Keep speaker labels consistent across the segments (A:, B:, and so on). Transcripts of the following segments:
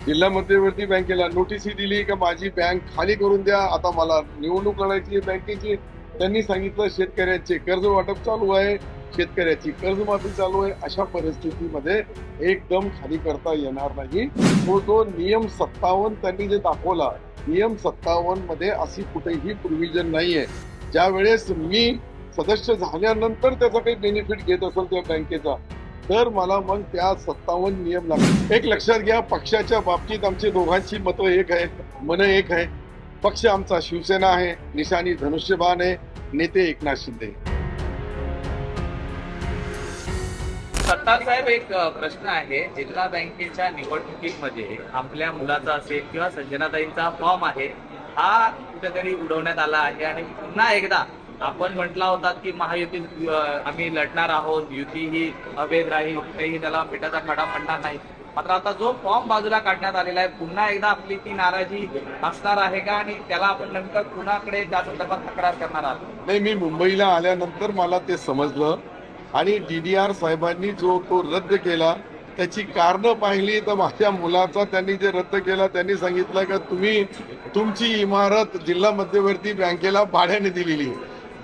A: जिल्हा मध्यवर्ती बँकेला नोटीस दिली का माझी बँक खाली करून द्या, आता मला निवडणूक लढायची बँकेची. त्यांनी सांगितलं शेतकऱ्यांचे कर्ज वाटप चालू आहे, शेतकऱ्याची कर्जमाफी चालू आहे. अशा परिस्थितीमध्ये एकदम खाली करता येणार नाही. तो नियम 57 त्यांनी जे दाखवला, नियम 57 मध्ये अशी कुठेही प्रोव्हिजन नाहीये. ज्या वेळेस मी सदस्य झाल्यानंतर त्याचा काही बेनिफिट घेत असेल त्या बँकेचा, तर मला मग त्या 57 नियम लागतात. एक लक्षात घ्या, पक्षाच्या बाबतीत आमची दोघांची मतं एक आहे, मन एक आहे. पक्ष आमचा शिवसेना आहे, निशाणी धनुष्यबाण आहे, नेते एकनाथ शिंदे.
B: सत्तार साहेब, एक प्रश्न आहे. जिल्हा बँकेच्या निवडणुकीमध्ये आपल्या मुलाचा असेल किंवा संजनाताईंचा फॉर्म आहे, हा कुठेतरी उडवण्यात आला आहे आणि पुन्हा एकदा आपण म्हटला होता की महायुती आम्ही लढणार आहोत, युती ही अवैध राहील, कुठेही त्याला पिठाचा खडा पडणार नाही. मात्र आता जो फॉर्म बाजूला काढण्यात आलेला आहे, पुन्हा एकदा आपली ती नाराजी असणार आहे का आणि त्याला आपण नंतर कुणाकडे त्या संदर्भात तक्रार करणार आहात?
A: नाही, मी मुंबईला आल्यानंतर मला ते समजलं आणि DDR साहेबांनी जो तो रद्द केला त्याची कारणं पाहिली तर माझ्या मुलाचा त्यांनी जे रद्द केला त्यांनी सांगितलं का तुम्ही तुमची इमारत जिल्हा मध्यवर्ती बँकेला भाड्याने दिलेली.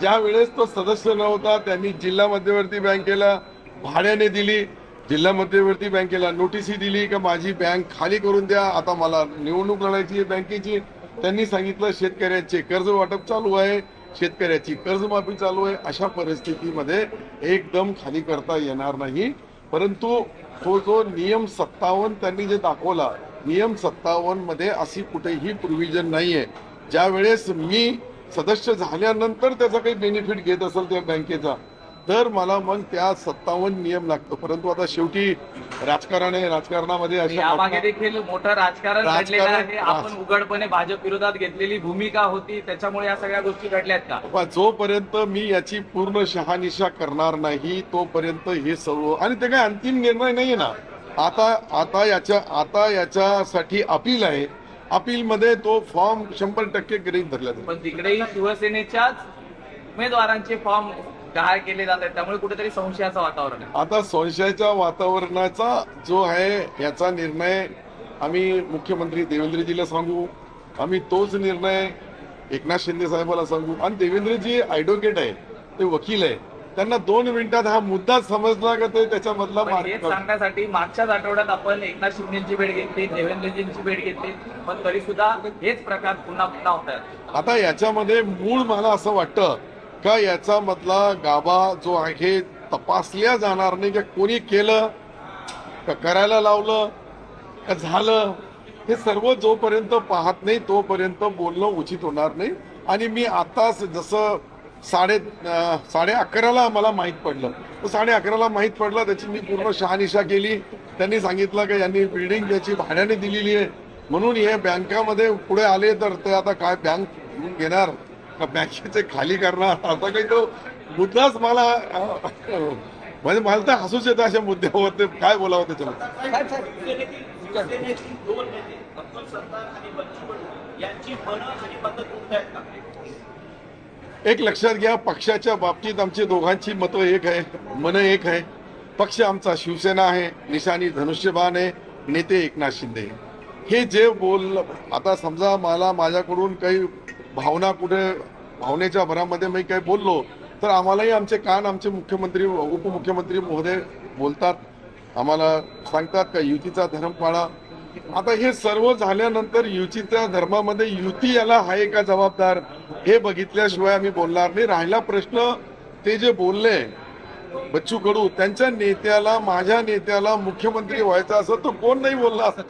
A: ज्या वेळेस तो सदस्य नव्हता त्यांनी जिल्हा मध्यवर्ती बँकेला भाड्याने दिली. जिल्हा मध्यवर्ती बँकेला नोटीस दिली का माझी बँक खाली करून द्या, आता मला निवडणूक लढायची बँकेची. त्यांनी सांगितलं शेतकऱ्यांचे कर्ज वाटप चालू आहे, शेतकऱ्याची कर्जमाफी चालू आहे. अशा परिस्थितीमध्ये एकदम खाली करता येणार नाही. परंतु तो जो नियम 57 त्यांनी जे दाखवला, नियम 57 मध्ये अशी कुठेही प्रोव्हिजन नाहीये. ज्या वेळेस मी सदस्य झाल्यानंतर त्याचा काही बेनिफिट घेत असेल त्या बँकेचा, तर मला मग त्या 57 नियम लागतो. परंतु आता शेवटी राजकारण आहे, राजकारणामध्ये
B: यामागे देखील मोठं राजकारण घडलेलं आहे.
A: राजकारण
B: आपण उघडपणे भाजप विरोधात घेतलेली भूमिका होती, त्याच्यामुळे या सगळ्या गोष्टी घडल्यात का?
A: जोपर्यंत मी याची पूर्ण शहानिशा करणार नाही तोपर्यंत हे सर्व, आणि ते काय अंतिम निर्णय नाहीये ना. आता याच्यासाठी अपील आहे. अपील मध्ये तो फॉर्म 100% गृहीत धरला जाईल.
B: पण तिकडेही शिवसेनेच्याच उमेदवारांचे फॉर्म जाहीर केले जात आहेत, त्यामुळे कुठेतरी संशयाचं वातावरण आहे.
A: आता संशयाच्या वातावरणाचा जो आहे याचा निर्णय आम्ही मुख्यमंत्री देवेंद्रजीला सांगू. आम्ही तोच निर्णय एकनाथ शिंदे साहेबांना सांगू. आणि देवेंद्रजी ऍडव्होकेट आहे, ते वकील आहे, त्यांना 2 मिनिटात हा मुद्दा समजला का ते त्याच्यामधला
B: पण हेच सांगण्यासाठी मागच्याच आठवड्यात आपण एकनाथ शिंदेची भेट घेतली, देवेंद्रजींची भेट घेतली, पण तरी सुद्धा हेच प्रकार पुन्हा पुन्हा होत आहेत.
A: आता याच्यामध्ये मूळ मला असं वाटतं का याचा मधला गाभा जो आहे तपासल्या जाणार नाही. का कोणी केलं, का करायला लावलं, का झालं, हे सर्व जोपर्यंत पाहत नाही तोपर्यंत बोलणं उचित होणार नाही. आणि मी आताच जसं 11:30ला मला माहीत पडलं, तर 11:30ला माहीत पडलं, त्याची मी पूर्ण शहानिशा केली. त्यांनी सांगितलं की यांनी बिल्डिंग त्याची भाड्याने दिलेली आहे म्हणून हे बँकामध्ये पुढे आले, तर ते आता काय बँक घेणार का बँकेचे खाली करणार, आता काही तो मुद्दाच मला म्हणजे मला तर हसूच येतं अशा मुद्द्यावर. ते काय बोलावं त्याच्यामध्ये. एक लक्षात घ्या, पक्षाच्या बाबतीत आमची दोघांची मतं एक आहे, मन एक आहे. पक्ष आमचा शिवसेना आहे, निशाणी धनुष्यबाण आहे, नेते एकनाथ शिंदे. हे जे आता समजा मला माझ्याकडून काही भावनेच्या भरामध्ये मी काही बोललो तर आम्हालाही आमचे कान आमचे मुख्यमंत्री उपमुख्यमंत्री महोदय बोलतात, आम्हाला सांगतात का युतीचा धर्म पाळा. आता हे सर्व झाल्यानंतर युतीच्या धर्मामध्ये युती याला आहे का जबाबदार, हे बघितल्याशिवाय आम्ही बोलणार नाही. राहिला प्रश्न ते जे बोलले बच्चू कडू, त्यांच्या नेत्याला माझ्या नेत्याला मुख्यमंत्री व्हायचं असं तर कोण नाही बोलला असं.